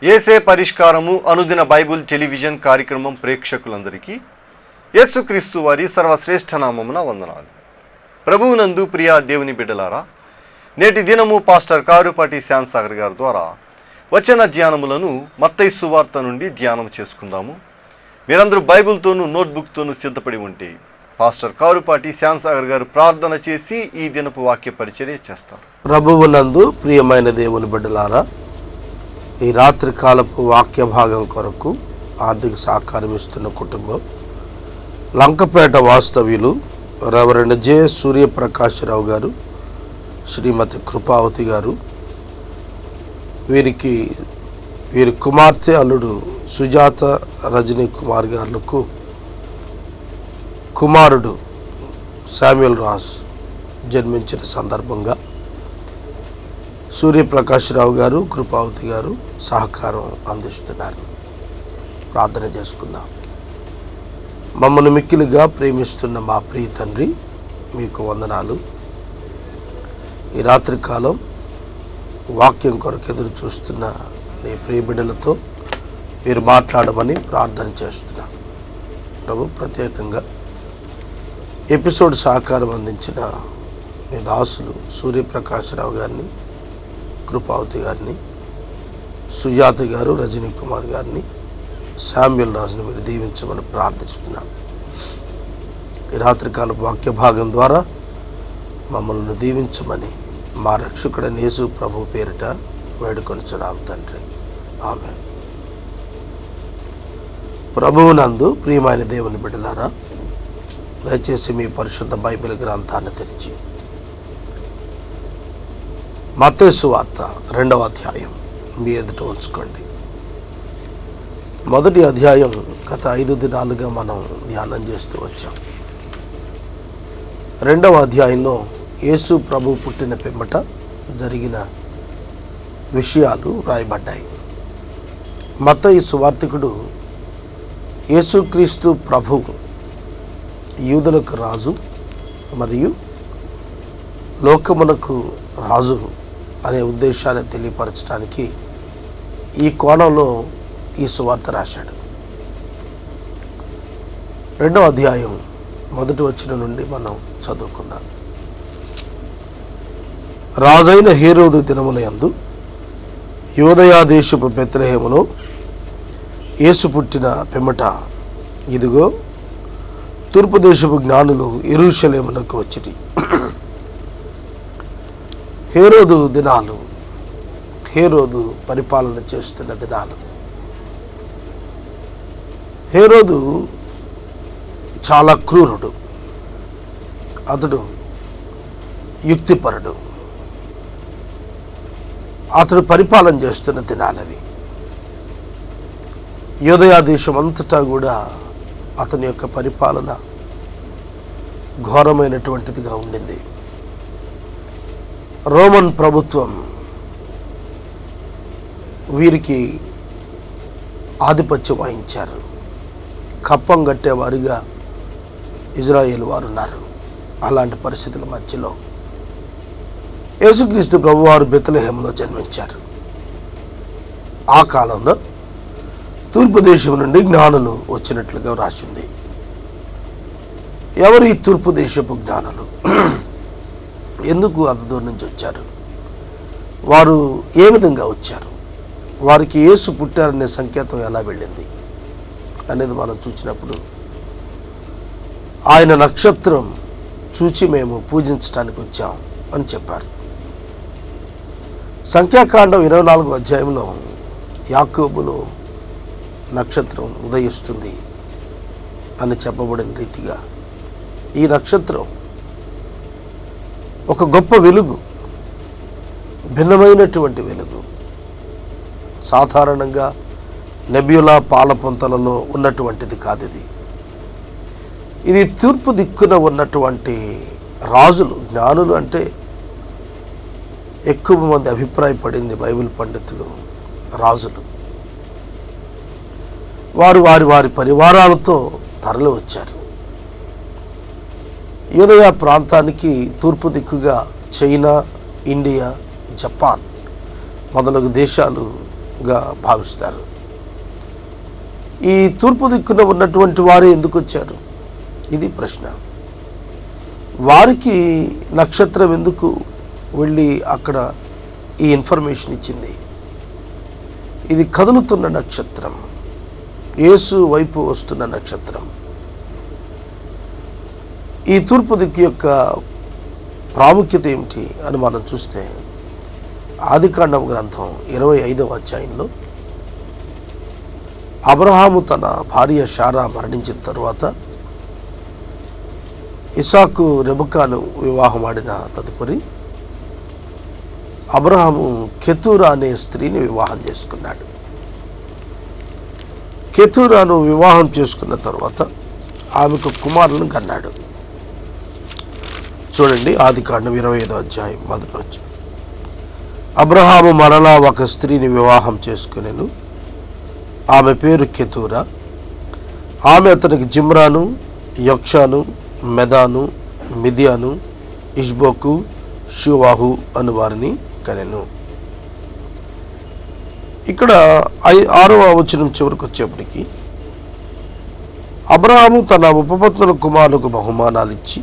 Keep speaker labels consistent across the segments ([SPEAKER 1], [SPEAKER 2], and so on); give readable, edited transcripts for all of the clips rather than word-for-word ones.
[SPEAKER 1] యేసే పరిష్కారము అనుదిన Bible television కార్యక్రమం ప్రేక్షకులందరికీ యేసుక్రీస్తు వారి సర్వశ్రేష్ఠ నామమున వందనాలు. ప్రభువునందు ప్రియ దేవుని బిడ్డలారా, నేటి దినము పాస్టర్ కారుపాటి శ్యామ్ సాగర్ గారి ద్వారా వచన ధ్యానములను మత్తయి సువార్త నుండి ధ్యానం చేసుకుందాము. మీరందరూ బైబిల్తోనూ నోట్బుక్తోనూ సిద్ధపడి ఉంటే పాస్టర్ కారుపాటి శ్యామ్ సాగర్ గారు ప్రార్థన చేసి ఈ దినపు వాక్య పరిచర్య చేస్తారు.
[SPEAKER 2] ప్రభువునందు ప్రియమైన దేవుని బిడ్డలారా, ఈ రాత్రి కాలపు వాక్య భాగం కొరకు ఆర్థిక సహకారం ఇస్తున్న కుటుంబం లంకపేట వాస్తవ్యులు రెవరెండ్ జె సూర్యప్రకాశరావు గారు, శ్రీమతి కృపావతి గారు, వీరి కుమార్తె అల్లుడు సుజాత రజనీ కుమార్ గారులకు కుమారుడు శామ్యుల్ రాజ్ జన్మించిన సందర్భంగా సూర్యప్రకాశరావు గారు, కృపావతి గారు సహకారం అందిస్తున్నారు. ప్రార్థన చేసుకుందాం. మమ్మల్ని మిక్కిలిగా ప్రేమిస్తున్న మా ప్రియ తండ్రి, మీకు వందనాలు. ఈ రాత్రి కాలం వాక్యం కొరకు ఎదురు చూస్తున్న నీ ప్రియ బిడ్డలతో మీరు మాట్లాడమని ప్రార్థన చేస్తున్నాం. ప్రభు, ప్రత్యేకంగా ఎపిసోడ్ సహకారం అందించిన మీ దాసులు సూర్యప్రకాశరావు గారిని, కృపావతి గారిని, సుజాత గారు, రజనీ కుమార్ గారిని, శామ్యుల్ రాజుని మీరు దీవించమని ప్రార్థిస్తున్నాం. ఈ రాత్రికాల వాక్య భాగం ద్వారా మమ్మల్ని దీవించమని మా రక్షకుడైన యేసు ప్రభు పేరిట వేడుకొనుచున్నాం తండ్రి, ఆమేన్. ప్రభువునందు ప్రియమైన దేవుని బిడ్డలారా, దయచేసి మీ పరిశుద్ధ బైబిల్ గ్రంథాన్ని తెరిచి మత్తయి సువార్త 2వ అధ్యాయం మీ ఎదుట ఉంచుకోండి. మొదటి అధ్యాయం గత 5 దినాలుగా మనం ధ్యానం చేస్తూ వచ్చాం. 2వ అధ్యాయంలో యేసు ప్రభు పుట్టిన పిమ్మట జరిగిన విషయాలు రాయబడ్డాయి. మత్తయి సువార్తికుడు యేసుక్రీస్తు ప్రభు యూదులకు రాజు మరియు లోకమునకు రాజు అనే ఉద్దేశాన్ని తెలియపరచడానికి ఈ కోణంలో ఈ సువార్త రాశాడు. 2వ అధ్యాయం మొదటి వచనం నుండి మనం చదువుకున్నాం. రాజైన హేరోదు దినముల యందు యూదయా దేశపు బెత్లెహేములో యేసు పుట్టిన పిమ్మట ఇదిగో తూర్పు దేశపు జ్ఞానులు యెరూషలేమునకు వచ్చిరి. హేరోదు దినాలు, హేరోదు పరిపాలన చేస్తున్న దినాలు. హేరోదు చాలా క్రూరుడు, అతడు యుక్తిపరుడు. అతడు పరిపాలన చేస్తున్న దినాలవి. యూదయా దేశం అంతటా కూడా అతని యొక్క పరిపాలన ఘోరమైనటువంటిదిగా ఉండింది. రోమన్ ప్రభుత్వం వీరికి ఆధిపత్యం వహించారు. కప్పం కట్టేవారిగా ఇజ్రాయేల్ వారు ఉన్నారు. అలాంటి పరిస్థితుల మధ్యలో యేసుక్రీస్తు ప్రభువారు బెత్లెహేములో జన్మించారు. ఆ కాలంలో తూర్పు దేశం నుండి జ్ఞానులు వచ్చినట్లుగా రాసింది. ఎవరు ఈ తూర్పు దేశపు జ్ఞానులు? ఎందుకు అంత దూరం నుంచి వచ్చారు? వారు ఏ విధంగా వచ్చారు? వారికి యేసు పుట్టారనే సంకేతం ఎలా వెళ్ళింది అనేది మనం చూసినప్పుడు, ఆయన నక్షత్రం చూచి మేము పూజించడానికి వచ్చాం అని చెప్పారు. సంఖ్యాకాండం 24వ అధ్యాయంలో యాకోబులో నక్షత్రం ఉదయిస్తుంది అని చెప్పబడిన రీతిగా ఈ నక్షత్రం ఒక గొప్ప వెలుగు, భిన్నమైనటువంటి వెలుగు. సాధారణంగా నెబ్యులా పాలపొంతలలో ఉన్నటువంటిది కాదు. ఇది తూర్పు దిక్కున ఉన్నటువంటి రాజులు, జ్ఞానులు అంటే ఎక్కువ మంది అభిప్రాయపడింది బైబిల్ పండితులు, రాజులు. వారు వారి పరివారాలతో తరలి వచ్చారు. యూదయా ప్రాంతానికి తూర్పు దిక్కుగా చైనా, ఇండియా, జపాన్ మొదలగు దేశాలు గా భావిస్తారు. ఈ తూర్పు దిక్కున ఉన్నటువంటి వారు ఎందుకు వచ్చారు? ఇది ప్రశ్న. వారికి నక్షత్రం ఎందుకు వెళ్ళి అక్కడ ఈ ఇన్ఫర్మేషన్ ఇచ్చింది? ఇది కదులుతున్న నక్షత్రం, యేసు వైపు వస్తున్న నక్షత్రం. ఈ తూర్పు దిక్కు యొక్క ప్రాముఖ్యత ఏమిటి అని మనం చూస్తే ఆదికాండం గ్రంథం 25వ అధ్యాయంలో అబ్రహాము తన భార్య శారా మరణించిన తరువాత ఇసాకు రెబెకాను వివాహమాడిన తదుపరి అబ్రహాము కెతూరా అనే స్త్రీని వివాహం చేసుకున్నాడు. కెతూరాను వివాహం చేసుకున్న తర్వాత ఆమెకు కుమారులను కన్నాడు. చూడండి, ఆదికాండం 25వ అధ్యాయం 1వ వచనం. అబ్రహాము మరలా ఒక స్త్రీని వివాహం చేసుకునేను. ఆమె పేరు కెతూరా. ఆమె అతనికి జిమ్రాను, యొక్షాను, మెదాను, మిదియాను, ఇష్బోకు, షువాహు అను వారిని కనెను. ఇక్కడ 6వ వచనం చివరికి వచ్చేప్పటికి అబ్రహాము తన ఉపపత్నుల కుమారులకు బహుమానాలు ఇచ్చి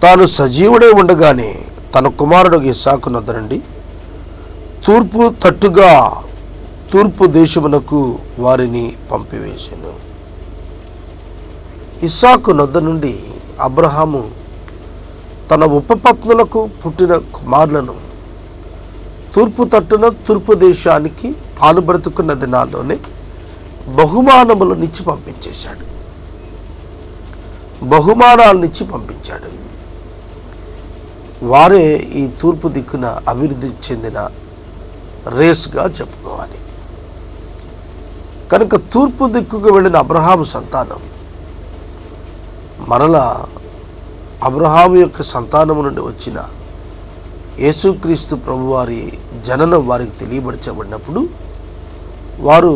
[SPEAKER 2] తాను సజీవుడై ఉండగానే తన కుమారుడు ఇస్సాకు నొద్ద నుండి తూర్పు తట్టుగా తూర్పు దేశమునకు వారిని పంపివేశాను. ఇస్సాకు నొద్ద నుండి అబ్రహాము తన ఉపపత్నులకు పుట్టిన కుమారులను తూర్పు తట్టున తూర్పు దేశానికి తాను బ్రతుకున్న దినాల్లోనే బహుమానములనిచ్చి పంపించేశాడు. బహుమానాలనిచ్చి పంపించాడు. వారే ఈ తూర్పు దిక్కున అభివృద్ధి చెందిన రేస్గా చెప్పుకోవాలి. కనుక తూర్పు దిక్కుకు వెళ్ళిన అబ్రహాము సంతానం మరలా అబ్రహాము యొక్క సంతానము నుండి వచ్చిన యేసుక్రీస్తు ప్రభువారి జననం వారికి తెలియబరచబడినప్పుడు వారు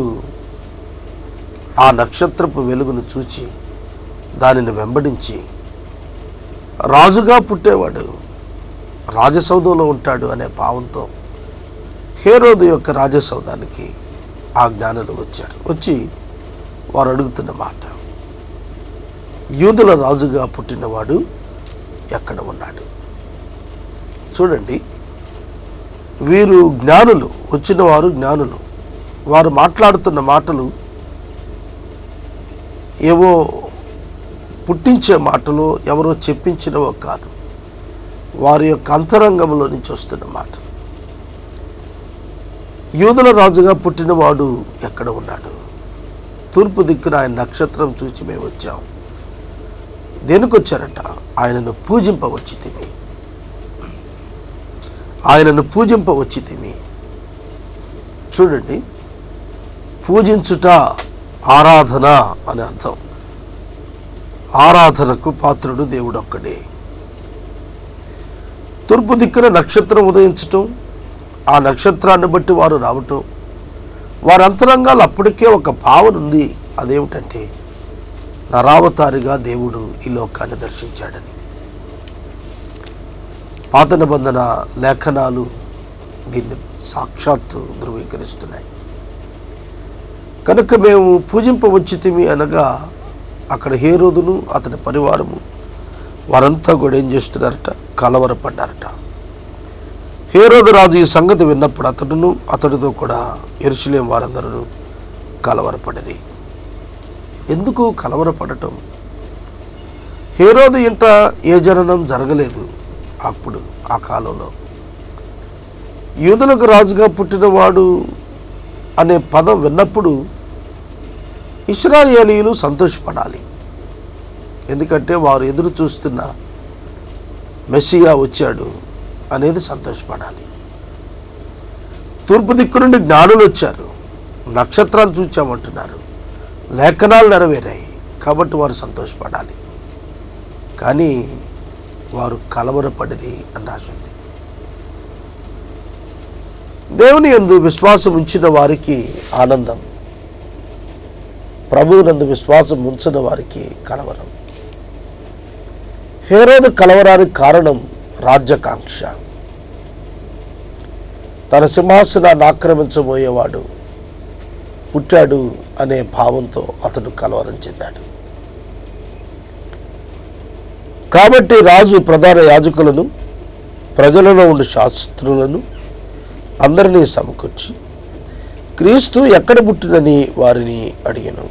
[SPEAKER 2] ఆ నక్షత్రపు వెలుగును చూచి దానిని వెంబడించి రాజుగా పుట్టేవాడు రాజసౌధంలో ఉంటాడు అనే భావంతో హేరోదు యొక్క రాజసౌధానికి ఆ జ్ఞానులు వచ్చారు. వచ్చి వారు అడుగుతున్న మాట, యూదుల రాజుగా పుట్టినవాడు ఎక్కడ ఉన్నాడు? చూడండి, వీరు జ్ఞానులు, వచ్చిన వారు జ్ఞానులు. వారు మాట్లాడుతున్న మాటలు ఏవో పుట్టించే మాటలు, ఎవరో చెప్పించినవో కాదు, వారి యొక్క అంతరంగంలో నుంచి వస్తున్న మాట. యూదుల రాజుగా పుట్టినవాడు ఎక్కడ ఉన్నాడు? తూర్పు దిక్కున ఆయన నక్షత్రం చూచి మేము వచ్చాం. దేనికి వచ్చారట? ఆయనను పూజింపవచ్చితిమి. ఆయనను పూజింపవచ్చితిమి. చూడండి, పూజించుట ఆరాధన అని అర్థం. ఆరాధనకు పాత్రుడు దేవుడు ఒక్కడే. తూర్పు దిక్కున నక్షత్రం ఉదయించటం, ఆ నక్షత్రాన్ని బట్టి వారు రావటం, వారి అంతరంగాలు అప్పటికే ఒక భావన ఉంది. అదేమిటంటే నరావతారిగా దేవుడు ఈ లోకాన్ని దర్శించాడని. పాత నిబంధన లేఖనాలు దీన్ని సాక్షాత్తు ధృవీకరిస్తున్నాయి. కనుక మేము పూజింపవచ్చితిమి అనగా అక్కడ హేరోదును అతని పరివారము వారంతా కూడా ఏం చేస్తున్నారట? కలవరపడ్డారట. హేరోదు రాజు ఈ సంగతి విన్నప్పుడు అతడితో కూడా యెరూషలేము వారందరూ కలవరపడిరి. ఎందుకు కలవరపడటం? హేరోదు ఇంట ఏ జననం జరగలేదు. అప్పుడు ఆ కాలంలో యూదులకు రాజుగా పుట్టినవాడు అనే పదం విన్నప్పుడు ఇశ్రాయేలీయులు సంతోషపడాలి. ఎందుకంటే వారు ఎదురు చూస్తున్న మెస్సియా వచ్చాడు అనేది సంతోషపడాలి. తూర్పు దిక్కు నుండి జ్ఞానులు వచ్చారు, నక్షత్రాలు చూచామంటున్నారు, లేఖనాలు నెరవేరాయి కాబట్టి వారు సంతోషపడాలి. కానీ వారు కలవరపడిరి అని రాసింది. దేవుని యందు విశ్వాసం ఉంచిన వారికి ఆనందం, ప్రభువునందు విశ్వాసం ఉంచిన వారికి కలవరం. హేరోదు కలవరానికి కారణం రాజ్యకాంక్ష. తన సింహాసనాన్ని ఆక్రమించబోయేవాడు పుట్టాడు అనే భావంతో అతడు కలవరం చెందాడు. కాబట్టి రాజు ప్రధాన యాజకులను, ప్రజలలో ఉండే శాస్త్రులను అందరినీ సమకూర్చి క్రీస్తు ఎక్కడ పుట్టినని వారిని అడిగాను.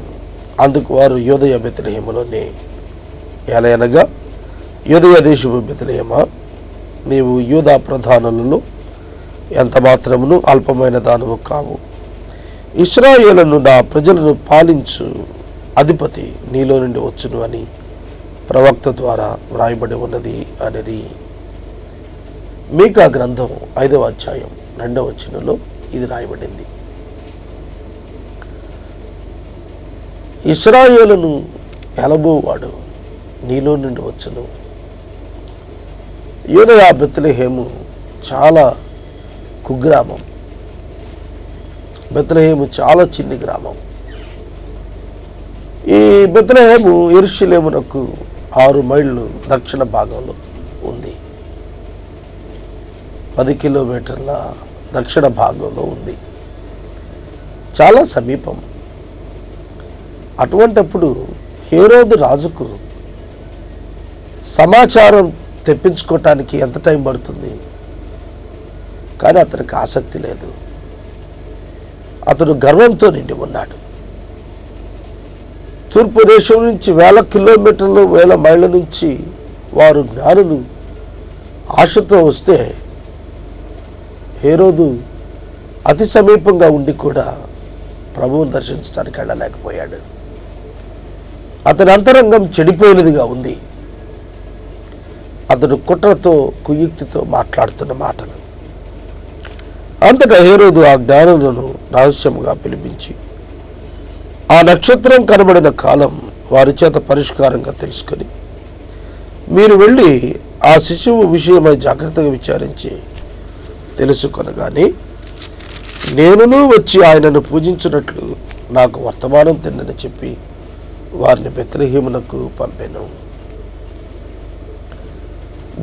[SPEAKER 2] అందుకు వారు యూదయ బెత్లెహేములోనే. ఎలయనగా యూదయ దేశపు బెత్లెహేమా, నీవు యూదా ప్రధానులలో ఎంత మాత్రమును అల్పమైన దానవు కావు. ఇశ్రాయేలును నా ప్రజలను పాలించు అధిపతి నీలో నుండి వచ్చును అని ప్రవక్త ద్వారా వ్రాయబడి ఉన్నది అని మీకా గ్రంథం 5వ అధ్యాయం 2వ వచనంలో ఇది రాయబడింది. ఇశ్రాయేలును ఎలబోవాడు నీలో నుండి వచ్చును. యూదయ బెత్లెహేము చాలా కుగ్రామం. బెత్లెహేము చాలా చిన్ని గ్రామం. ఈ బెత్లెహేము యెరూషలేమునకు 6 మైళ్ళు దక్షిణ భాగంలో ఉంది. 10 కిలోమీటర్ల దక్షిణ భాగంలో ఉంది. చాలా సమీపం. అటువంటప్పుడు హేరోదు రాజుకు సమాచారం తెప్పించుకోవటానికి ఎంత టైం పడుతుంది? కానీ అతనికి ఆసక్తి లేదు. అతడు గర్వంతో నిండి ఉన్నాడు. తూర్పు దేశం నుంచి 1000 కిలోమీటర్లు 1000 మైళ్ళ నుంచి వారు జ్ఞానులు ఆశతో వస్తే హేరోదు అతి సమీపంగా ఉండి కూడా ప్రభువును దర్శించడానికి వెళ్ళలేకపోయాడు. అతని అంతరంగం చెడిపోయినదిగా ఉంది. అతడు కుట్రతో కుయుక్తితో మాట్లాడుతున్న మాటలు. అంతటా హేరోదు ఆ జ్ఞానులను రహస్యముగా పిలిపించి ఆ నక్షత్రం కనబడిన కాలం వారి చేత పరిష్కారంగా తెలుసుకొని, మీరు వెళ్ళి ఆ శిశువు విషయమై జాగ్రత్తగా విచారించి తెలుసుకొనగానే నేనును వచ్చి ఆయనను పూజించినట్లు నాకు వర్తమానం తిన్నని చెప్పి వారిని బెత్లెహేమునకు పంపాను.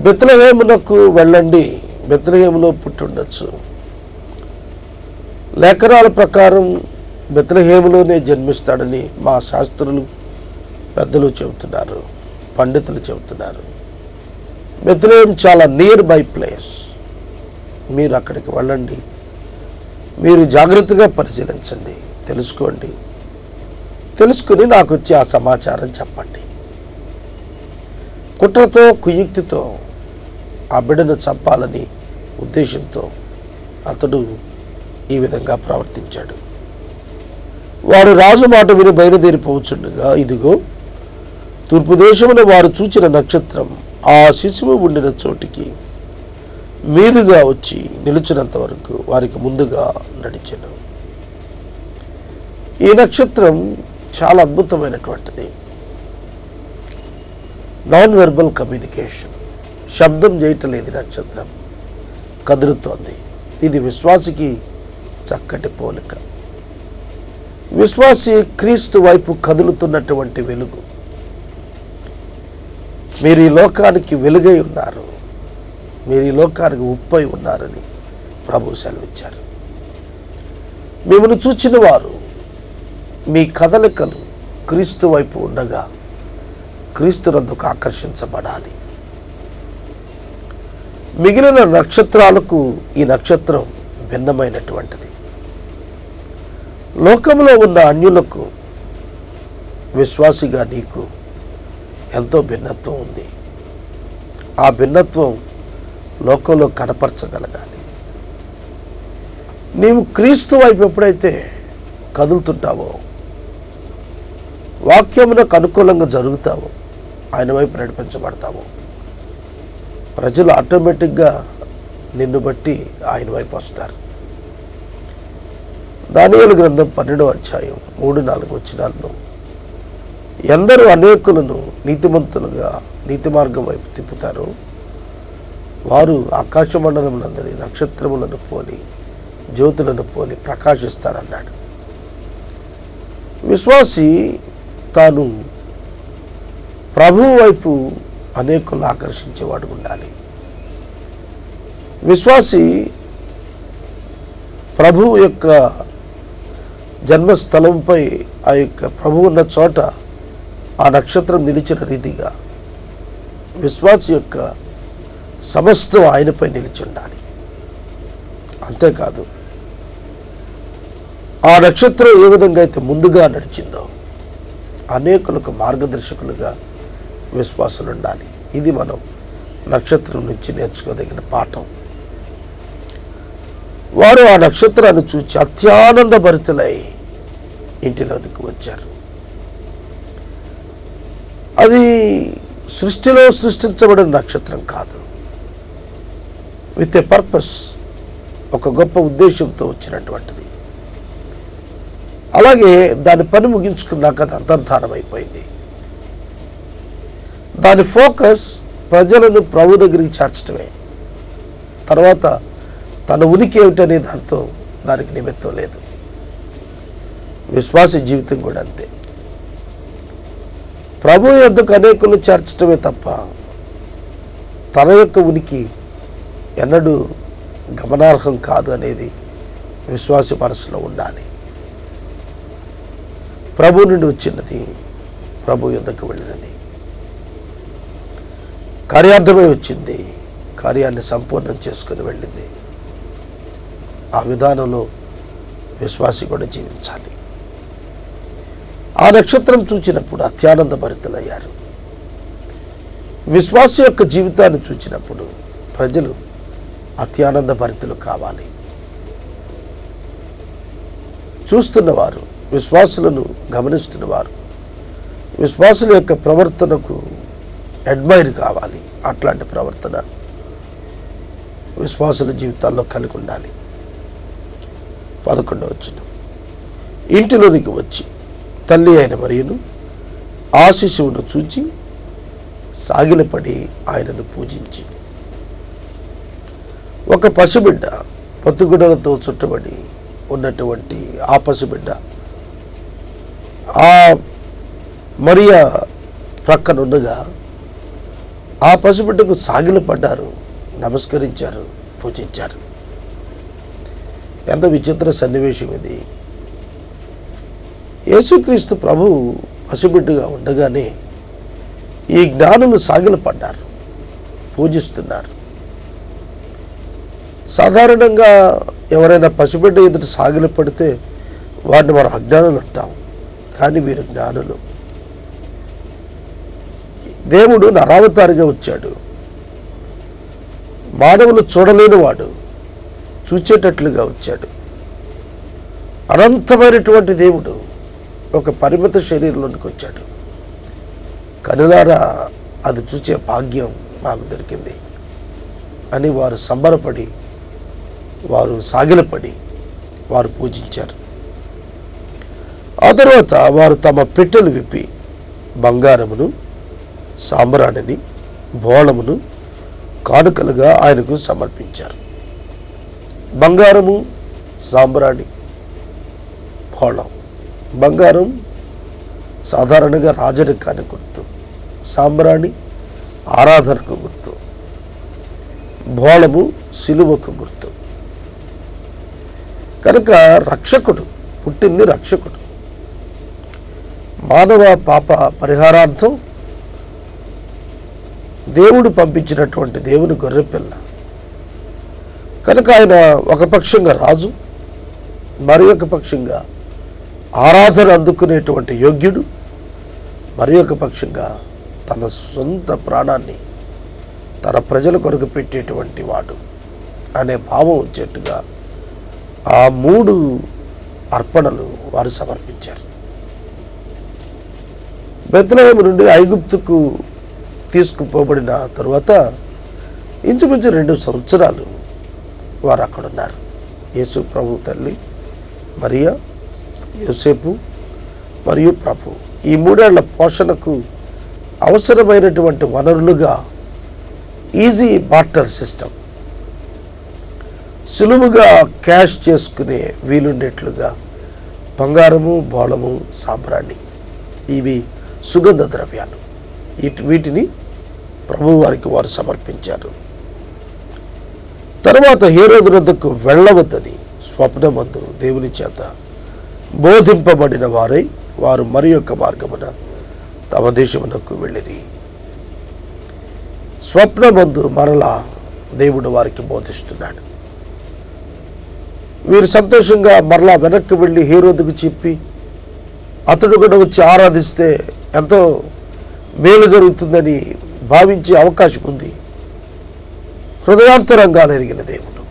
[SPEAKER 2] బెత్లెహేమునకు వెళ్ళండి, బెత్లెహేములో పుట్టుండొచ్చు. లేఖనాల ప్రకారం బెత్లెహేములోనే జన్మిస్తాడని మా శాస్త్రులు పెద్దలు చెబుతున్నారు, పండితులు చెబుతున్నారు. బెత్లెహేం చాలా నియర్ బై ప్లేస్. మీరు అక్కడికి వెళ్ళండి, మీరు జాగ్రత్తగా పరిశీలించండి, తెలుసుకోండి, తెలుసుకుని నాకు వచ్చి ఆ సమాచారం చెప్పండి. కుట్రతో కుయుక్తితో ఆ బిడ్డను చంపాలని ఉద్దేశంతో అతడు ఈ విధంగా ప్రవర్తించాడు. వారు రాజు మాట విని బయలుదేరిపోవచ్చుండగా ఇదిగో తూర్పు దేశమున వారు చూచిన నక్షత్రం ఆ శిశువు ఉండిన చోటికి మీదుగా వచ్చి నిలిచినంత వరకు వారికి ముందుగా నడిచెను. ఈ నక్షత్రం చాలా అద్భుతమైనటువంటిది. నాన్ వెర్బల్ కమ్యూనికేషన్, శబ్దం చేయటం లేదు. నక్షత్రం కదులుతోంది. ఇది విశ్వాసికి చక్కటి పోలిక. విశ్వాసి క్రీస్తు వైపు కదులుతున్నటువంటి వెలుగు. మీరు ఈ లోకానికి వెలుగై ఉన్నారు, మీరు ఈ లోకానికి ఉప్పై ఉన్నారని ప్రభు సెలవిచ్చారు. మిమ్మల్ని చూచిన వారు మీ కదలికలు క్రీస్తు వైపు ఉండగా క్రీస్తు నందుకు ఆకర్షించబడాలి. మిగిలిన నక్షత్రాలకు ఈ నక్షత్రం భిన్నమైనటువంటిది. లోకంలో ఉన్న అన్యులకు విశ్వాసిగా నీకు ఎంతో భిన్నత్వం ఉంది. ఆ భిన్నత్వం లోకంలో కనపరచగలగాలి. నీవు క్రీస్తు వైపు ఎప్పుడైతే కదులుతుంటావో, వాక్యమునకు అనుకూలంగా జరుగుతావో, ఆయన వైపు నడిపించబడతావో, ప్రజలు ఆటోమేటిక్గా నిన్ను బట్టి ఆయన వైపు వస్తారు. దానియేలు గ్రంథం 12వ అధ్యాయం 3-4 వచనాల్లో ఎందరూ అనేకులను నీతిమంతులుగా నీతి మార్గం వైపు తిప్పుతారో వారు ఆకాశమండలమునందరి నక్షత్రములను పోలి జ్యోతులను పోలి ప్రకాశిస్తారన్నాడు. విశ్వాసి తాను ప్రభువు వైపు అనేకులను ఆకర్షించేవాడు ఉండాలి. విశ్వాసి ప్రభువు యొక్క జన్మస్థలంపై ఆ యొక్క ప్రభువు ఉన్న చోట ఆ నక్షత్రం నిలిచిన రీతిగా విశ్వాసి యొక్క సమస్తం ఆయనపై నిలిచి ఉండాలి. అంతేకాదు, ఆ నక్షత్రం ఏ విధంగా అయితే ముందుగా నడిచిందో అనేకులకు మార్గదర్శకులుగా విశ్వాసులు ఉండాలి. ఇది మనం నక్షత్రం నుంచి నేర్చుకోదగిన పాఠం. వారు ఆ నక్షత్రాన్ని చూచి అత్యానందభరితులై ఇంటిలోనికి వచ్చారు. అది సృష్టిలో సృష్టించబడిన నక్షత్రం కాదు, విత్ ఎ పర్పస్, ఒక గొప్ప ఉద్దేశంతో వచ్చినటువంటిది. అలాగే దాని పని ముగించుకున్నాక అది అంతర్ధానం అయిపోయింది. దాని ఫోకస్ ప్రజలను ప్రభు దగ్గరికి చేర్చడమే. తర్వాత తన ఉనికి ఏమిటనే దానికి నిమిత్తం లేదు. విశ్వాస జీవితం కూడా అంతే. ప్రభు యొద్దకు అనేకులను చేర్చడమే తప్ప తన యొక్క ఉనికి ఎన్నడూ గమనార్హం కాదు అనేది విశ్వాస మనసులో ఉండాలి. ప్రభు నుండి వచ్చినది ప్రభు యొద్దకు వెళ్ళినది, కార్యార్థమై వచ్చింది, కార్యాన్ని సంపూర్ణం చేసుకుని వెళ్ళింది. ఆ విధానంలో విశ్వాసి కూడా జీవించాలి. ఆ నక్షత్రం చూచినప్పుడు అత్యానందభరితులయ్యారు. విశ్వాసి యొక్క జీవితాన్ని చూచినప్పుడు ప్రజలు అత్యానందభరితులు కావాలి. చూస్తున్నవారు, విశ్వాసులను గమనిస్తున్నవారు విశ్వాసుల యొక్క ప్రవర్తనకు అడ్మైర్ కావాలి. అట్లాంటి ప్రవర్తన విశ్వాసుల జీవితాల్లో కలిగి ఉండాలి. 11వ వచనం, ఇంటిలోనికి వచ్చి తల్లి అయిన మరియను ఆ శిశువును చూచి సాగిలపడి ఆయనను పూజించి. ఒక పసిబిడ్డ పొత్తుగుడ్డలతో చుట్టబడి ఉన్నటువంటి ఆ పసిబిడ్డ ఆ మరియా ప్రక్కనుండగా ఆ పసిబిడ్డకు సాగిలపడ్డారు, నమస్కరించారు, పూజించారు. ఎంత విచిత్ర సన్నివేశం ఇది! యేసుక్రీస్తు ప్రభు పసిబిడ్డగా ఉండగానే ఈ జ్ఞానులు సాగిలపడ్డారు, పూజిస్తున్నారు. సాధారణంగా ఎవరైనా పసిబిడ్డ ఎదుట సాగిలపడితే వారిని మనం అజ్ఞానులు అంటాం. కానీ వీరు జ్ఞానులు. దేవుడు నరావతారిగా వచ్చాడు. మానవులు చూడలేని వాడు చూచేటట్లుగా వచ్చాడు. అనంతమైనటువంటి దేవుడు ఒక పరిమిత శరీరంలోనికి వచ్చాడు. కనులారా అది చూచే భాగ్యం మాకు దొరికింది అని వారు సంబరపడి, వారు సాగిలపడి, వారు పూజించారు. ఆ తర్వాత వారు తమ పెట్టెలు విప్పి బంగారమును, సాంబ్రాణిని, బోళమును కానుకలుగా ఆయనకు సమర్పించారు. బంగారము, సాంబ్రాణి, బోళం. బంగారం సాధారణంగా రాజరికానికి గుర్తు, సాంబ్రాణి ఆరాధనకు గుర్తు, బోళము సిలువకు గుర్తు. కనుక రక్షకుడు పుట్టింది, రక్షకుడు మానవ పాప పరిహారార్థం దేవుడు పంపించినటువంటి దేవుని గొర్రెపిల్ల. కనుక ఆయన ఒక పక్షంగా రాజు, మరి ఒక పక్షంగా ఆరాధన అందుకునేటువంటి యోగ్యుడు, మరి ఒక పక్షంగా తన సొంత ప్రాణాన్ని తన ప్రజల కొరకు పెట్టేటువంటి వాడు అనే భావం వచ్చేట్టుగా ఆ 3 అర్పణలు వారు సమర్పించారు. బెత్లెహేము నుండి ఐగుప్తుకు తీసుకుపోబడిన తరువాత ఇంచుమించు 2 సంవత్సరాలు వారు అక్కడున్నారు. యేసు ప్రభు తల్లి మరియా, యోసేపు మరియు ప్రభు ఈ 3 ఏళ్ల పోషణకు అవసరమైనటువంటి వనరులుగా ఈజీ బార్టర్ సిస్టమ్, సులువుగా క్యాష్ చేసుకునే వీలుండేట్లుగా బంగారము, బోళము, సాంబ్రాణి, ఇవి సుగంధ ద్రవ్యాలు. వీటిని ప్రభు వారికి వారు సమర్పించారు. తర్వాత హేరోదు వద్దకు వెళ్ళవద్దని స్వప్నమందు దేవుని చేత బోధింపబడిన వారై వారు మరి యొక్క మార్గమున తమ దేశమునకు వెళ్ళిరి. స్వప్నమందు మరలా దేవుడు వారికి బోధిస్తున్నాడు. వీరు సంతోషంగా మరలా వెనక్కి వెళ్ళి హేరోదుకు చెప్పి అతడు కూడా వచ్చి ఆరాధిస్తే ఎంతో మేలు జరుగుతుందని భావించే అవకాశం ఉంది. హృదయాంతరంగాలు ఎరిగిన దేవుడు,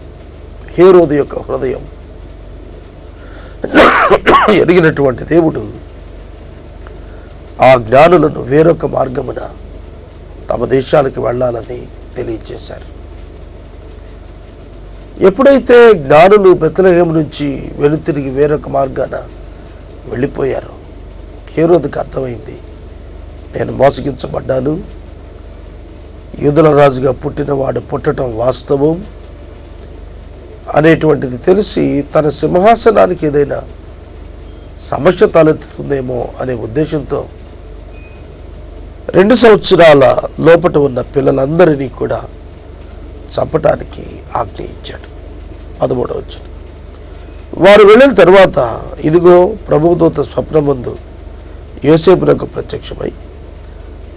[SPEAKER 2] హేరోదు యొక్క హృదయం ఎరిగినటువంటి దేవుడు ఆ జ్ఞానులను వేరొక మార్గమున తమ దేశాలకు వెళ్ళాలని తెలియజేశారు. ఎప్పుడైతే జ్ఞానులు బెత్లెహేము నుంచి వెనుతిరిగి వేరొక మార్గాన వెళ్ళిపోయారో హేరోదుకు అర్థమైంది, నేను మోసగించబడ్డాను, యూదుల రాజుగా పుట్టినవాడు పుట్టడం వాస్తవం అనేటువంటిది తెలిసి తన సింహాసనానికి ఏదైనా సమస్య తలెత్తుతుందేమో అనే ఉద్దేశంతో 2 సంవత్సరాల లోపట ఉన్న పిల్లలందరినీ కూడా చంపటానికి ఆజ్ఞ ఇచ్చాడు. 13వ వచనం. వారు వెళ్ళిన తర్వాత ఇదిగో ప్రభుదూత స్వప్నమందు యోసేపునకు ప్రత్యక్షమై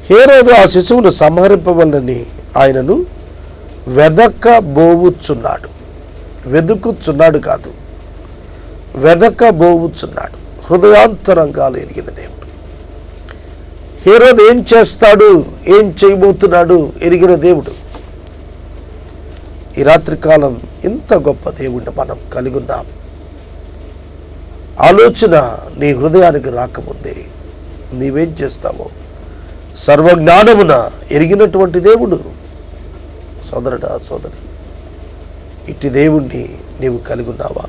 [SPEAKER 2] హేరోదు ఆ శిశువును సంహరింపవలనని ఆయనను వెదకబోవుచున్నాడు. వెదుకుచున్నాడు కాదు, వెదకబోవుచున్నాడు. హృదయాంతరంగాలు ఎరిగిన దేవుడు. హేరోదు ఏం చేస్తాడు, ఏం చేయబోతున్నాడు ఎరిగిన దేవుడు. ఈ రాత్రికాలం ఇంత గొప్ప దేవుడిని మనం కలిగి ఉన్నాం. ఆలోచన నీ హృదయానికి రాకముందే నీవేం చేస్తావో సర్వజ్ఞానమున ఎరిగినటువంటి దేవుడు. సోదరుడా, సోదరి, ఇట్టి దేవుణ్ణి నీవు కలిగి ఉన్నావా?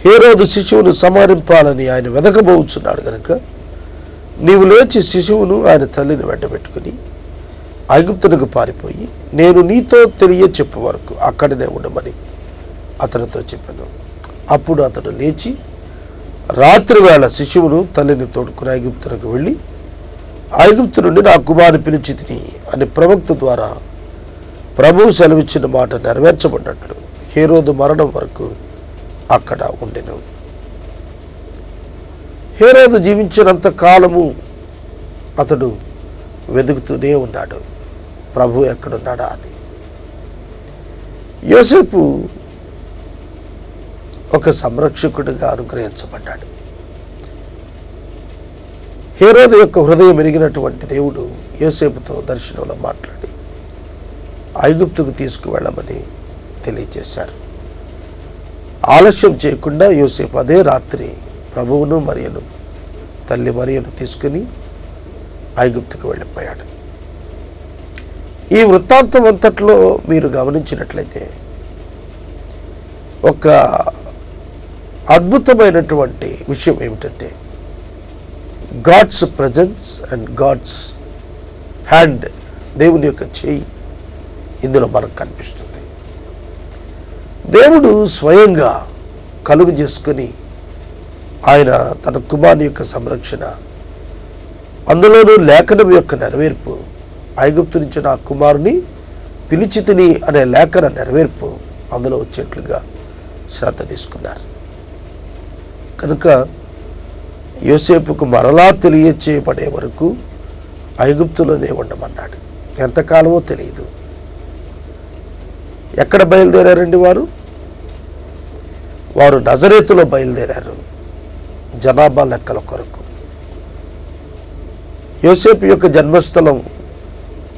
[SPEAKER 2] హేరోదు శిశువును సంహరింపాలని ఆయన వెదకబోచున్నాడు కనుక నీవు లేచి శిశువును ఆయన తల్లిని వెంటబెట్టుకుని ఐగుప్తునకు పారిపోయి నేను నీతో చెప్పే వరకు అక్కడనే ఉండమని అతనితో చెప్పాను. అప్పుడు అతడు లేచి రాత్రి వేళ శిశువును తల్లిని తోడుకుని ఐగుప్తునకు వెళ్ళి ఐగుప్తు నుండి నా కుమారుని పిలిచి తిని అని ప్రవక్త ద్వారా ప్రభువు సెలవిచ్చిన మాట నెరవేర్చబడినట్లు హేరోదు మరణం వరకు అక్కడ ఉండెను. హేరోదు జీవించినంత కాలము అతడు వెతుకుతూనే ఉన్నాడు, ప్రభు ఎక్కడున్నాడా అని. యోసేపు ఒక సంరక్షకుడిగా అనుగ్రహించబడ్డాడు. హేరోదు యొక్క హృదయం ఎరిగినటువంటి దేవుడు యోసేపుతో దర్శనంలో మాట్లాడి ఐగుప్తుకు తీసుకువెళ్ళమని తెలియజేశారు. ఆలస్యం చేయకుండా యోసేపు అదే రాత్రి ప్రభువును మరియను తల్లి మరియను తీసుకుని ఐగుప్తుకు వెళ్ళిపోయాడు. ఈ వృత్తాంతం అంతట్లో మీరు గమనించినట్లయితే ఒక అద్భుతమైనటువంటి విషయం ఏమిటంటే God's presence and God's hand, దేవుని యొక్క చేయి ఇందులో మనకు కనిపిస్తుంది. దేవుడు స్వయంగా కలుగు చేసుకుని ఆయన తన కుమారుని యొక్క సంరక్షణ, అందులోనూ లేఖనం యొక్క నెరవేర్పు, ఐగుప్తు నుంచి నా కుమారుని పిలిచితిని అనే లేఖన నెరవేర్పు అందులో వచ్చేట్లుగా శ్రద్ధ తీసుకున్నారు. కనుక యోసేపుకు మరలా తెలియచేయబడే వరకు ఐగుప్తులోనే ఉండమన్నాడు. ఎంతకాలమో తెలియదు. ఎక్కడ బయలుదేరారండి వారు నజరేతులో బయలుదేరారు జనాభా లెక్కల కొరకు. యోసేపు యొక్క జన్మస్థలం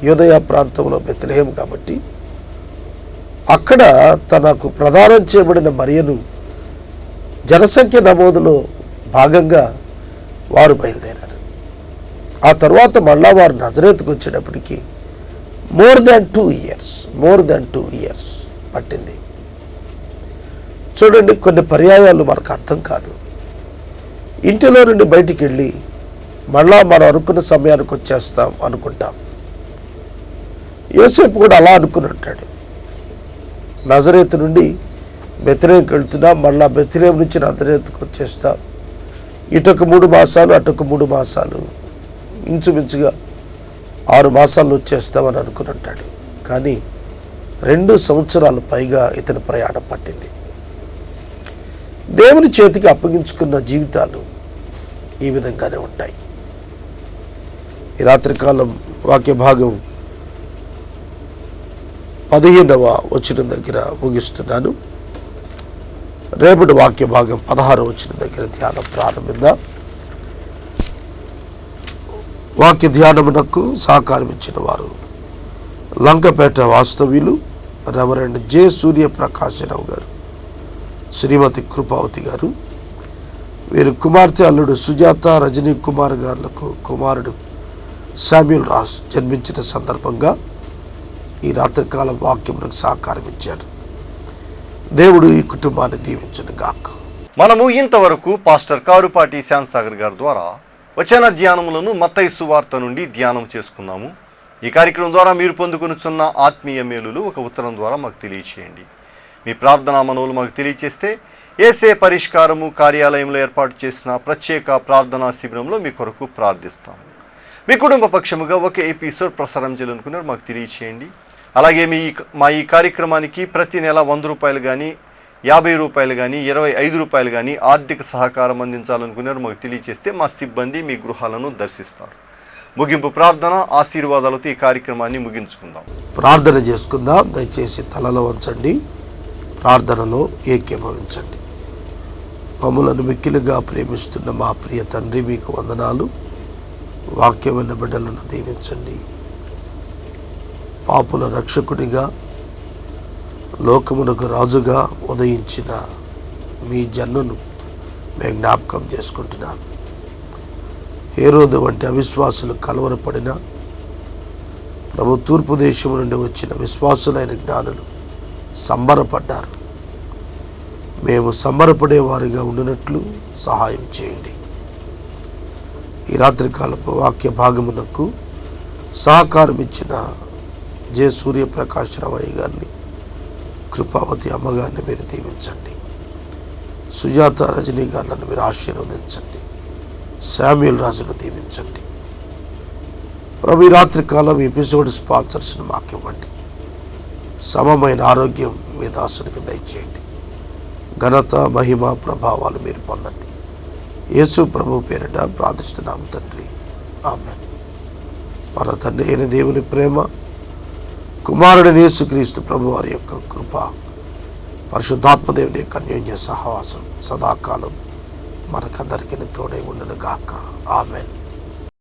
[SPEAKER 2] యూదయ ప్రాంతంలో బెత్లెహేము కాబట్టి అక్కడ తనకు ప్రదానం చేయబడిన మరియను జనసంఖ్య నమోదులో భాగంగా వారు బయలుదేరారు. ఆ తర్వాత మళ్ళా వారు నజరేతుకు వచ్చేటప్పటికి మోర్ దాన్ 2 ఇయర్స్ పట్టింది. చూడండి, కొన్ని పర్యాయాలు మనకు అర్థం కాదు. ఇంటిలో నుండి బయటికి వెళ్ళి మళ్ళా మనం అనుకున్న సమయానికి వచ్చేస్తాం అనుకుంటాం. యోసేపు కూడా అలా అనుకుని ఉంటాడు. నజరేతు నుండి బెత్లెహేముకి వెళ్తున్నాం, మళ్ళా బెత్లెహేము నుంచి నజరేతుకు వచ్చేస్తాం, ఇటొక 3 మాసాలు అటొక 3 మాసాలు, ఇంచుమించుగా 6 మాసాల్లో వచ్చేస్తామని అనుకుని ఉంటాడు. కానీ 2 సంవత్సరాలు పైగా ఇతని ప్రయాణం పట్టింది. దేవుని చేతికి అప్పగించుకున్న జీవితాలు ఈ విధంగానే ఉంటాయి. ఈ రాత్రికాలం వాక్య భాగం 15వ వచనం దగ్గర ముగిస్తున్నాను. రేపటి వాక్య భాగం 16వ వచనం దగ్గర ధ్యానం ప్రారంభిద్దాం. వాక్య ధ్యానమునకు సహకారం ఇచ్చిన వారు లంకపేట వాస్తవ్యులు రెవరెండ్ జె సూర్యప్రకాశరావు గారు, శ్రీమతి కృపావతి గారు. వీరు కుమార్తె అల్లుడు సుజాత రజనీ కుమార్ గారులకు కుమారుడు శామ్యూల్ రాజ్ జన్మించిన సందర్భంగా ఈ రాత్రికాల వాక్యములకు సహకారం ఇచ్చారు. దేవుడు ఈ కుటుంబాన్ని దీవించును గాక.
[SPEAKER 1] మనము ఇంతవరకు పాస్టర్ కారుపాటి శాంతసాగర్ గారి ద్వారా వచన ధ్యానములను మత్తయి సువార్త నుండి ధ్యానం చేసుకున్నాము. ఈ కార్యక్రమం ద్వారా మీరు పొందుకొనుచున్న ఆత్మీయ మేలులు ఒక ఉత్తరం ద్వారా మాకు తెలియచేయండి. మీ ప్రార్థనా మనవులు మాకు తెలియచేస్తే ఏసే పరిష్కారము కార్యాలయంలో ఏర్పాటు చేసిన ప్రత్యేక ప్రార్థనా శిబిరంలో మీ కొరకు ప్రార్థిస్తాము. మీ కుటుంబ పక్షముగా ఒక ఎపిసోడ్ ప్రసారం చేయాలనుకున్నారు మాకు తెలియచేయండి. అలాగే మా ఈ కార్యక్రమానికి ప్రతి నెల 100 రూపాయలు కానీ, 50 రూపాయలు కానీ, 25 రూపాయలు కానీ ఆర్థిక సహకారం అందించాలనుకున్నారు మాకు తెలియచేస్తే మా సిబ్బంది మీ గృహాలను దర్శిస్తారు. ముగింపు ప్రార్థన ఆశీర్వాదాలతో ఈ కార్యక్రమాన్ని ముగించుకుందాం.
[SPEAKER 2] ప్రార్థన చేసుకుందాం. దయచేసి తలలో వంచండి, ప్రార్థనలో ఏకీభవించండి. మమ్మలను మిక్కిలిగా ప్రేమిస్తున్న మా ప్రియ తండ్రి, మీకు వందనాలు. వాక్యమైన బిడ్డలను దీవించండి. పాపుల రక్షకుడిగా, లోకమునకు రాజుగా ఉదయించిన మీ జన్మను మేము జ్ఞాపకం చేసుకుంటున్నాను. హేరోదు వంటి అవిశ్వాసులు కలవరపడిన ప్రభు, తూర్పు దేశం నుండి వచ్చిన విశ్వాసులైన జ్ఞానులు సంబరపడ్డారు. మేము సంబరపడే వారిగా ఉండినట్లు సహాయం చేయండి. ఈ రాత్రికాలపు వాక్య భాగమునకు సహకారం ఇచ్చిన జె సూర్యప్రకాశరావు గారిని, కృపావతి అమ్మగారిని మీరు దీవించండి. సుజాత రజనీ గారులను మీరు ఆశీర్వదించండి. శామ్యూల్ రాజును దీవించండి. ప్రభు, ఈ రాత్రికాలం ఎపిసోడ్ స్పాన్సర్స్ని మాకు ఇవ్వండి. సమమైన ఆరోగ్యం మీ దాసునికి దయచేయండి. ఘనత, మహిమ, ప్రభావాలు మీరు పొందండి. యేసు ప్రభు పేరిట ప్రార్థిస్తున్నాము తండ్రి, ఆమేన్. మన తండ్రి అయిన దేవుని ప్రేమ, కుమారుడైన యేసుక్రీస్తు ప్రభు వారి యొక్క కృప, పరిశుద్ధాత్మదేవుని యొక్క అన్యోన్య సహవాసం సదాకాలం మనకందరికీ తోడై ఉండును గాక. ఆమేన్.